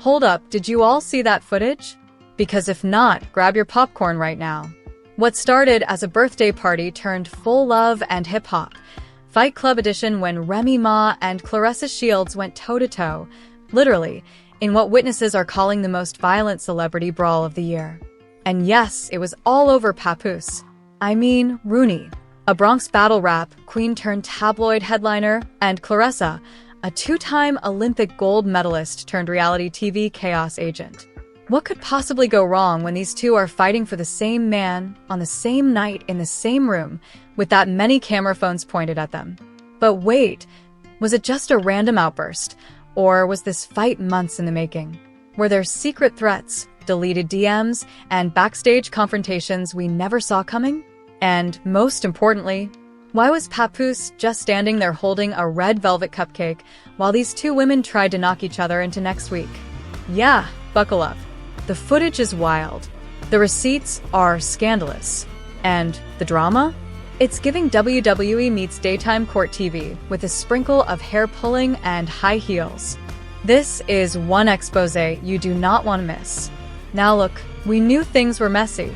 Hold up, did you all see that footage? Because if not, grab your popcorn right now. What started as a birthday party turned full love and hip-hop. Fight Club edition when Remy Ma and Claressa Shields went toe-to-toe, literally, in what witnesses are calling the most violent celebrity brawl of the year. And yes, it was all over Papoose. I mean, Rooney, a Bronx battle rap queen turned tabloid headliner, and Claressa, a two-time Olympic gold medalist turned reality TV chaos agent. What could possibly go wrong when these two are fighting for the same man on the same night in the same room with that many camera phones pointed at them? But wait, was it just a random outburst? Or was this fight months in the making? Were there secret threats, deleted DMs, and backstage confrontations we never saw coming? And most importantly, why was Papoose just standing there holding a red velvet cupcake while these two women tried to knock each other into next week? Yeah, buckle up. The footage is wild. The receipts are scandalous. And the drama? It's giving WWE meets daytime court TV with a sprinkle of hair pulling and high heels. This is one expose you do not want to miss. Now look, we knew things were messy.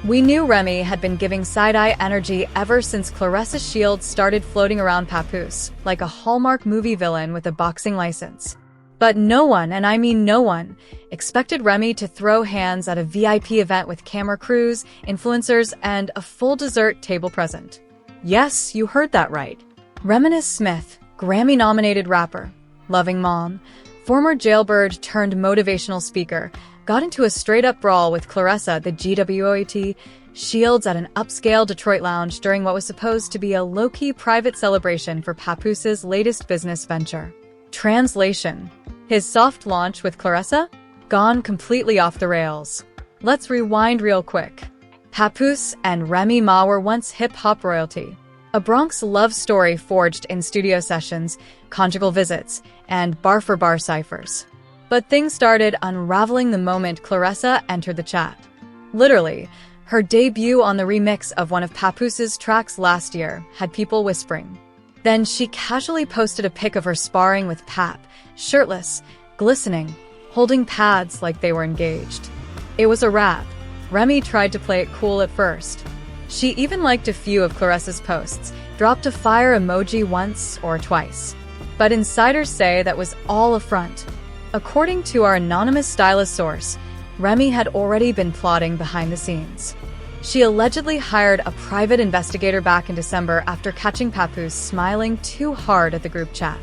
We knew Remy had been giving side-eye energy ever since Claressa Shields started floating around Papoose, like a Hallmark movie villain with a boxing license. But no one, and I mean no one, expected Remy to throw hands at a VIP event with camera crews, influencers, and a full dessert table present. Yes, you heard that right. Reminisce Smith, Grammy-nominated rapper, loving mom, former jailbird turned motivational speaker, got into a straight-up brawl with Claressa, the GWOAT, Shields at an upscale Detroit lounge during what was supposed to be a low-key private celebration for Papoose's latest business venture. Translation: his soft launch with Claressa? Gone completely off the rails. Let's rewind real quick. Papoose and Remy Ma were once hip-hop royalty. A Bronx love story forged in studio sessions, conjugal visits, and bar-for-bar ciphers. But things started unraveling the moment Claressa entered the chat. Literally, her debut on the remix of one of Papoose's tracks last year had people whispering. Then she casually posted a pic of her sparring with Pap, shirtless, glistening, holding pads like they were engaged. It was a wrap. Remy tried to play it cool at first. She even liked a few of Claressa's posts, dropped a fire emoji once or twice. But insiders say that was all a front. According to our anonymous stylist source, Remy had already been plotting behind the scenes. She allegedly hired a private investigator back in December after catching Papoose smiling too hard at the group chat.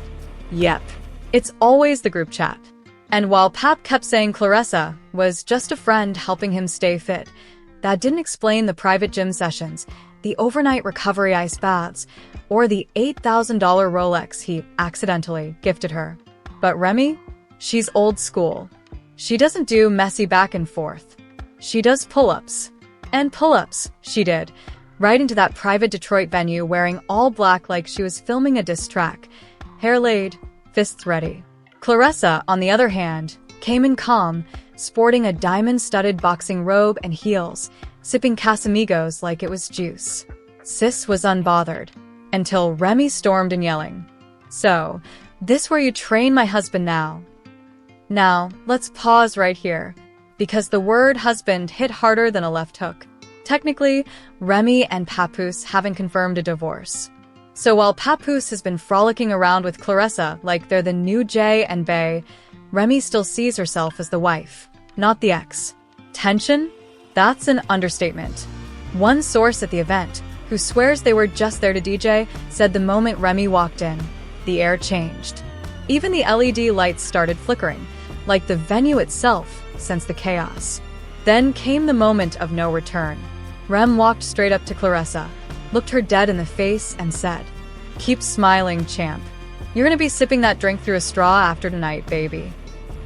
Yep, it's always the group chat. And while Pap kept saying Claressa was just a friend helping him stay fit, that didn't explain the private gym sessions, the overnight recovery ice baths, or the $8,000 Rolex he accidentally gifted her. But Remy? She's old school. She doesn't do messy back and forth. She does pull-ups. And pull-ups, she did, right into that private Detroit venue wearing all black like she was filming a diss track. Hair laid, fists ready. Claressa, on the other hand, came in calm, sporting a diamond-studded boxing robe and heels, sipping Casamigos like it was juice. Sis was unbothered, until Remy stormed in yelling. So, this where you train my husband now? Now, let's pause right here, because the word husband hit harder than a left hook. Technically, Remy and Papoose haven't confirmed a divorce. So while Papoose has been frolicking around with Claressa like they're the new Jay and Bay, Remy still sees herself as the wife, not the ex. Tension? That's an understatement. One source at the event, who swears they were just there to DJ, said the moment Remy walked in, the air changed. Even the LED lights started flickering, like the venue itself sensed the chaos. Then came the moment of no return. Rem walked straight up to Claressa, looked her dead in the face, and said, "Keep smiling, champ. You're gonna be sipping that drink through a straw after tonight, baby."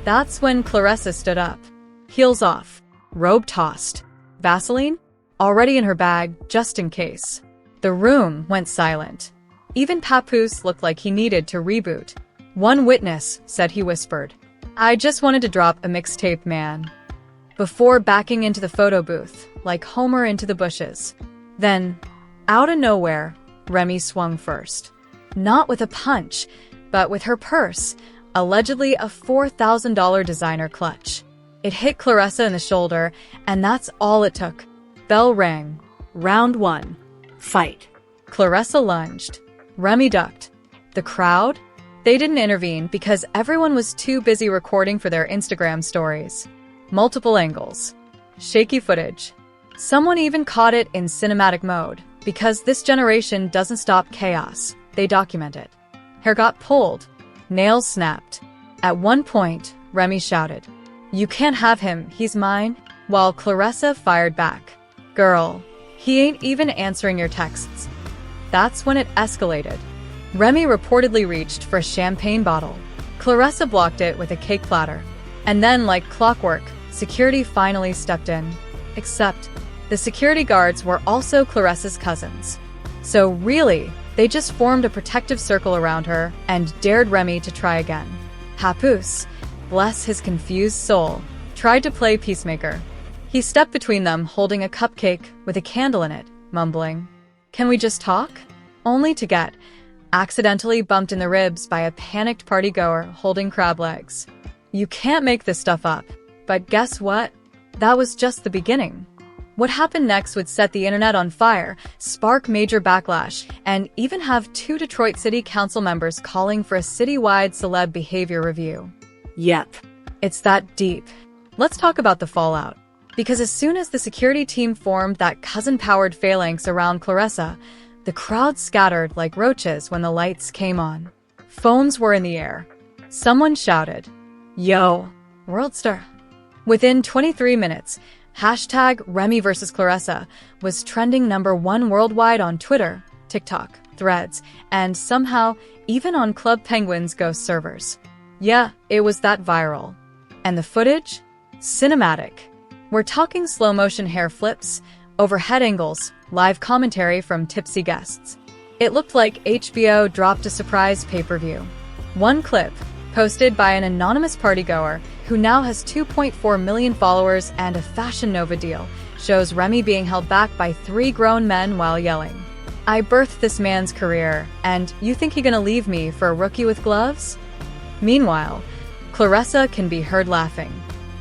That's when Claressa stood up. Heels off, robe tossed. Vaseline? Already in her bag, just in case. The room went silent. Even Papoose looked like he needed to reboot. One witness said he whispered, "I just wanted to drop a mixtape, man," before backing into the photo booth, like Homer into the bushes. Then, out of nowhere, Remy swung first. Not with a punch, but with her purse, allegedly a $4,000 designer clutch. It hit Claressa in the shoulder, and that's all it took. Bell rang. Round 1. Fight. Claressa lunged. Remy ducked. The crowd? They didn't intervene because everyone was too busy recording for their Instagram stories. Multiple angles. Shaky footage. Someone even caught it in cinematic mode, because this generation doesn't stop chaos. They document it. Hair got pulled. Nails snapped. At one point, Remy shouted, "You can't have him, he's mine," while Claressa fired back, "Girl, he ain't even answering your texts." That's when it escalated. Remy reportedly reached for a champagne bottle. Claressa blocked it with a cake platter. And then, like clockwork, security finally stepped in. Except, the security guards were also Claressa's cousins. So really, they just formed a protective circle around her and dared Remy to try again. Papoose, bless his confused soul, tried to play peacemaker. He stepped between them holding a cupcake with a candle in it, mumbling, "Can we just talk?" Only to get accidentally bumped in the ribs by a panicked partygoer holding crab legs. You can't make this stuff up. But guess what? That was just the beginning. What happened next would set the internet on fire, spark major backlash, and even have 2 Detroit City Council members calling for a citywide celeb behavior review. Yep. It's that deep. Let's talk about the fallout. Because as soon as the security team formed that cousin-powered phalanx around Claressa, the crowd scattered like roaches when the lights came on. Phones were in the air. Someone shouted, "Yo, Worldstar." Within 23 minutes, hashtag Remy vs. Claressa was trending #1 worldwide on Twitter, TikTok, Threads, and somehow even on Club Penguin's Ghost servers. Yeah, it was that viral. And the footage? Cinematic. We're talking slow-motion hair flips, overhead angles, live commentary from tipsy guests. It looked like HBO dropped a surprise pay-per-view. One clip, posted by an anonymous partygoer who now has 2.4 million followers and a Fashion Nova deal, shows Remy being held back by 3 grown men while yelling, "I birthed this man's career, and you think he gonna leave me for a rookie with gloves?" Meanwhile, Claressa can be heard laughing.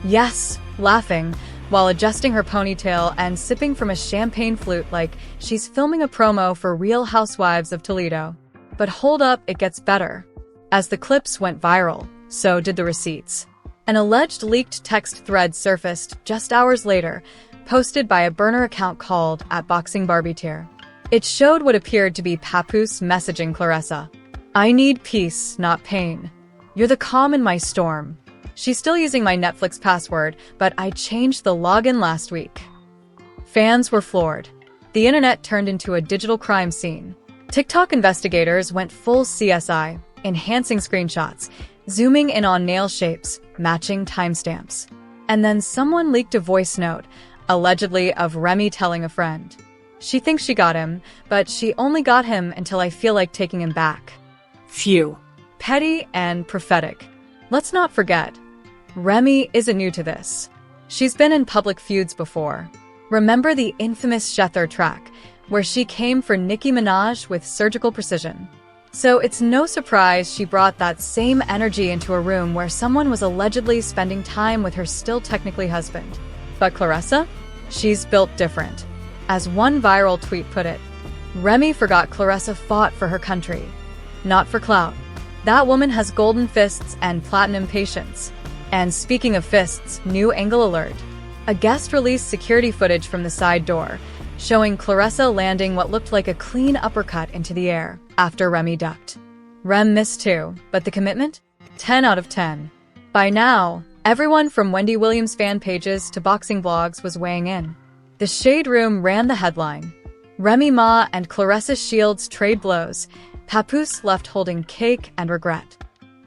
Yes, laughing, while adjusting her ponytail and sipping from a champagne flute like she's filming a promo for Real Housewives of Toledo. But hold up, it gets better. As the clips went viral, so did the receipts. An alleged leaked text thread surfaced just hours later, posted by a burner account called @BoxingBarbieTier. It showed what appeared to be Papoose messaging Claressa. "I need peace, not pain. You're the calm in my storm. She's still using my Netflix password, but I changed the login last week." Fans were floored. The internet turned into a digital crime scene. TikTok investigators went full CSI, enhancing screenshots, zooming in on nail shapes, matching timestamps. And then someone leaked a voice note, allegedly of Remy telling a friend, "She thinks she got him, but she only got him until I feel like taking him back." Phew. Petty and prophetic. Let's not forget, Remy isn't new to this. She's been in public feuds before. Remember the infamous Shether track, where she came for Nicki Minaj with surgical precision? So it's no surprise she brought that same energy into a room where someone was allegedly spending time with her still technically husband. But Claressa? She's built different. As one viral tweet put it, Remy forgot Claressa fought for her country, not for clout. That woman has golden fists and platinum patience. And speaking of fists, new angle alert. A guest released security footage from the side door, showing Claressa landing what looked like a clean uppercut into the air after Remy ducked. Rem missed too, but the commitment? 10 out of 10. By now, everyone from Wendy Williams fan pages to boxing blogs was weighing in. The Shade Room ran the headline. Remy Ma and Claressa Shields trade blows. Papoose left holding cake and regret.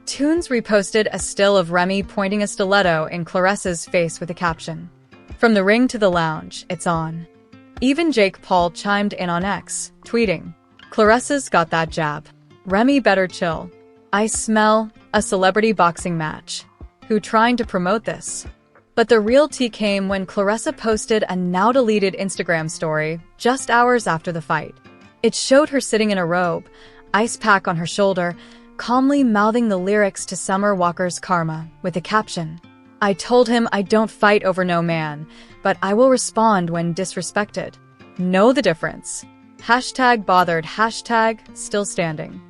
Tunes reposted a still of Remy pointing a stiletto in Claressa's face with a caption, "From the ring to the lounge, it's on." Even Jake Paul chimed in on X, tweeting, "Claressa's got that jab. Remy better chill. I smell a celebrity boxing match. Who trying to promote this?" But the real tea came when Claressa posted a now-deleted Instagram story just hours after the fight. It showed her sitting in a robe, ice pack on her shoulder, calmly mouthing the lyrics to Summer Walker's Karma with a caption. I told him I don't fight over no man, but I will respond when disrespected. Know the difference. Hashtag bothered, hashtag still standing.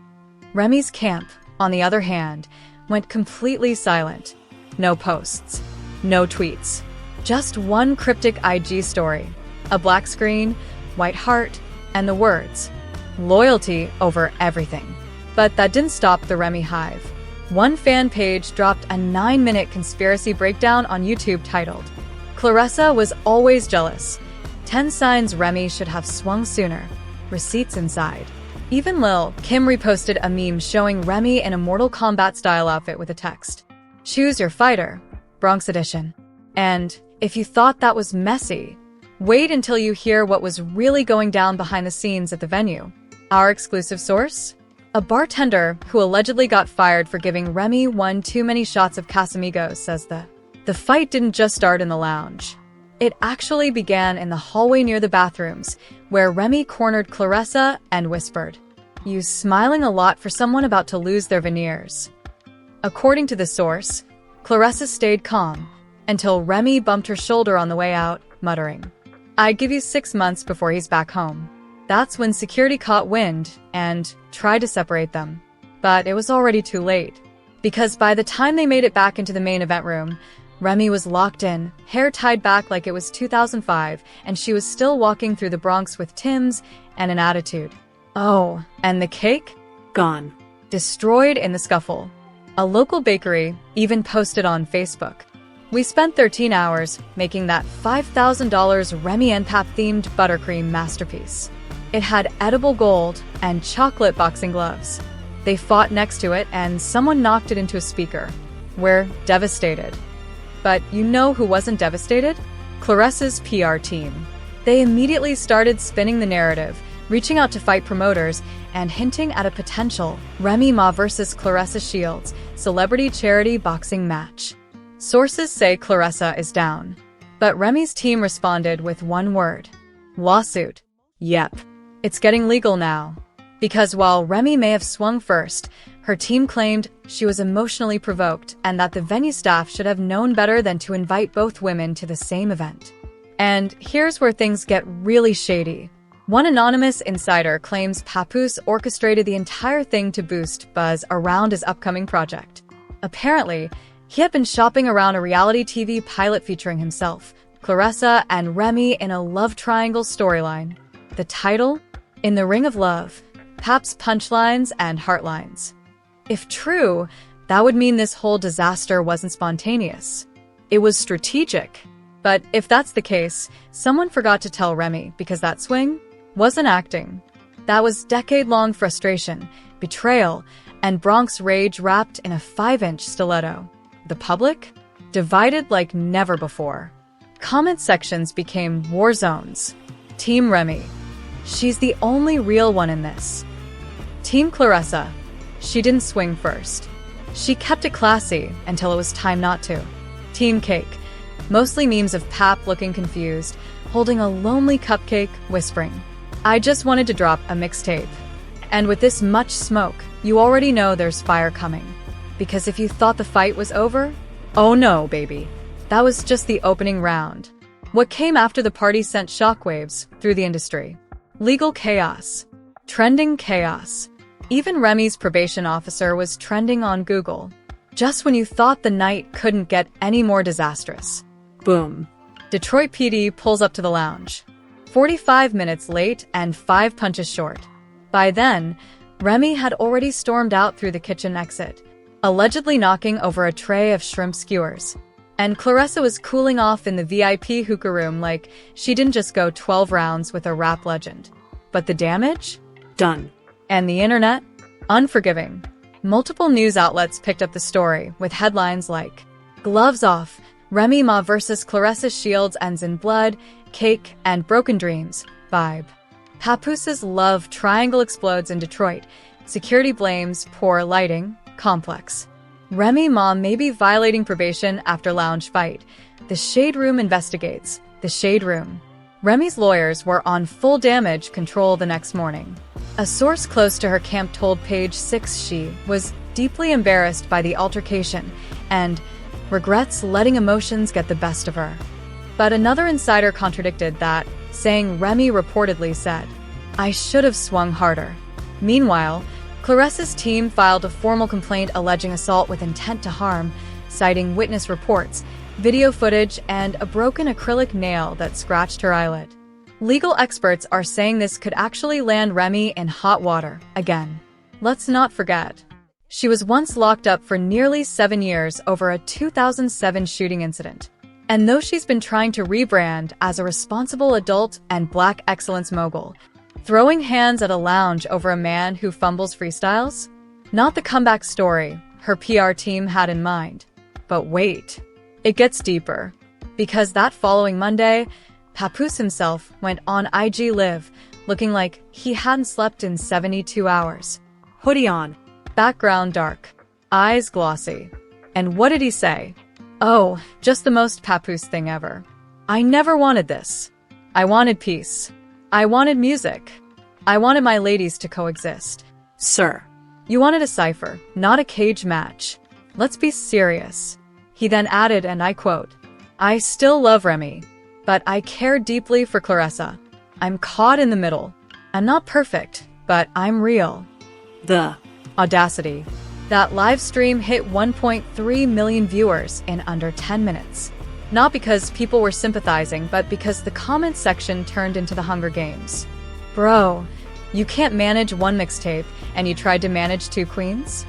Remy's camp, on the other hand, went completely silent. No posts, no tweets, just one cryptic IG story, a black screen, white heart, and the words, loyalty over everything. But that didn't stop the Remy hive. One fan page dropped a 9-minute conspiracy breakdown on YouTube titled, Claressa was always jealous. 10 signs Remy should have swung sooner. Receipts inside. Even Lil Kim reposted a meme showing Remy in a Mortal Kombat style outfit with a text, choose your fighter, Bronx edition. And if you thought that was messy, wait until you hear what was really going down behind the scenes at the venue. Our exclusive source? A bartender who allegedly got fired for giving Remy one too many shots of Casamigos says the fight didn't just start in the lounge. It actually began in the hallway near the bathrooms, where Remy cornered Claressa and whispered, "You smiling a lot for someone about to lose their veneers." According to the source, Claressa stayed calm until Remy bumped her shoulder on the way out, muttering, "I give you 6 months before he's back home." That's when security caught wind and tried to separate them. But it was already too late, because by the time they made it back into the main event room, Remy was locked in, hair tied back like it was 2005, and she was still walking through the Bronx with Tim's and an attitude. Oh, and the cake? Gone. Destroyed in the scuffle. A local bakery even posted on Facebook, "We spent 13 hours making that $5,000 Remy and Pap-themed buttercream masterpiece. It had edible gold and chocolate boxing gloves. They fought next to it and someone knocked it into a speaker. We're devastated." But you know who wasn't devastated? Claressa's PR team. They immediately started spinning the narrative, reaching out to fight promoters and hinting at a potential Remy Ma versus Claressa Shields celebrity charity boxing match. Sources say Claressa is down, but Remy's team responded with one word: lawsuit. Yep, it's getting legal now. Because while Remy may have swung first, her team claimed she was emotionally provoked and that the venue staff should have known better than to invite both women to the same event. And here's where things get really shady. One anonymous insider claims Papoose orchestrated the entire thing to boost buzz around his upcoming project. Apparently, he had been shopping around a reality TV pilot featuring himself, Claressa, and Remy in a love triangle storyline. The title? In the Ring of Love, Pap's Punchlines and Heartlines. If true, that would mean this whole disaster wasn't spontaneous. It was strategic. But if that's the case, someone forgot to tell Remy because that swing wasn't acting. That was decade-long frustration, betrayal, and Bronx rage wrapped in a 5-inch stiletto. The public? Divided like never before. Comment sections became war zones. Team Remy. She's the only real one in this. Team Claressa. She didn't swing first. She kept it classy until it was time not to. Team Cake. Mostly memes of Pap looking confused, holding a lonely cupcake, whispering, "I just wanted to drop a mixtape." And with this much smoke, you already know there's fire coming. Because if you thought the fight was over, oh no, baby. That was just the opening round. What came after the party sent shockwaves through the industry. Legal chaos. Trending chaos. Even Remy's probation officer was trending on Google. Just when you thought the night couldn't get any more disastrous. Boom. Detroit PD pulls up to the lounge. 45 minutes late and 5 punches short. By then, Remy had already stormed out through the kitchen exit, allegedly knocking over a tray of shrimp skewers. And Claressa was cooling off in the VIP hookah room like she didn't just go 12 rounds with a rap legend. But the damage? Done. And the internet? Unforgiving. Multiple news outlets picked up the story with headlines like, "Gloves off, Remy Ma versus Claressa Shields ends in blood, cake, and broken dreams, vibe." Papoose's love triangle explodes in Detroit. Security blames poor lighting, complex. Remy Ma may be violating probation after lounge fight. The Shade Room investigates. The Shade Room. Remy's lawyers were on full damage control the next morning. A source close to her camp told Page 6 she was deeply embarrassed by the altercation and regrets letting emotions get the best of her. But another insider contradicted that, saying Remy reportedly said, "I should have swung harder." Meanwhile, Claressa's team filed a formal complaint alleging assault with intent to harm, citing witness reports, video footage, and a broken acrylic nail that scratched her eyelid. Legal experts are saying this could actually land Remy in hot water again. Let's not forget, she was once locked up for nearly 7 years over a 2007 shooting incident. And though she's been trying to rebrand as a responsible adult and Black excellence mogul, throwing hands at a lounge over a man who fumbles freestyles? Not the comeback story her PR team had in mind. But wait, it gets deeper. Because that following Monday, Papoose himself went on IG Live, looking like he hadn't slept in 72 hours. Hoodie on. Background dark. Eyes glossy. And what did he say? Oh, just the most Papoose thing ever. "I never wanted this. I wanted peace. I wanted music. I wanted my ladies to coexist." Sir. You wanted a cipher, not a cage match. Let's be serious. He then added, and I quote, "I still love Remy, but I care deeply for Claressa. I'm caught in the middle. I'm not perfect, but I'm real." The audacity. That live stream hit 1.3 million viewers in under 10 minutes. Not because people were sympathizing, but because the comment section turned into the Hunger Games. Bro, you can't manage one mixtape, and you tried to manage 2 queens?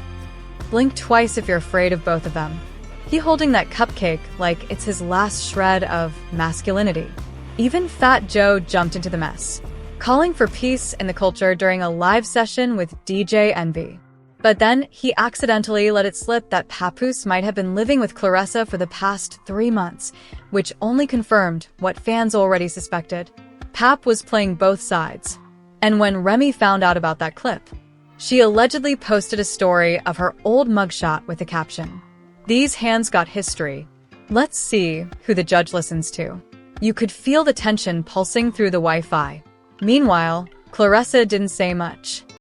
Blink twice if you're afraid of both of them. He holding that cupcake like it's his last shred of masculinity. Even Fat Joe jumped into the mess, calling for peace in the culture during a live session with DJ Envy. But then he accidentally let it slip that Papoose might have been living with Claressa for the past 3 months, which only confirmed what fans already suspected. Pap was playing both sides. And when Remy found out about that clip, she allegedly posted a story of her old mugshot with the caption, "These hands got history. Let's see who the judge listens to." You could feel the tension pulsing through the Wi-Fi. Meanwhile, Claressa didn't say much.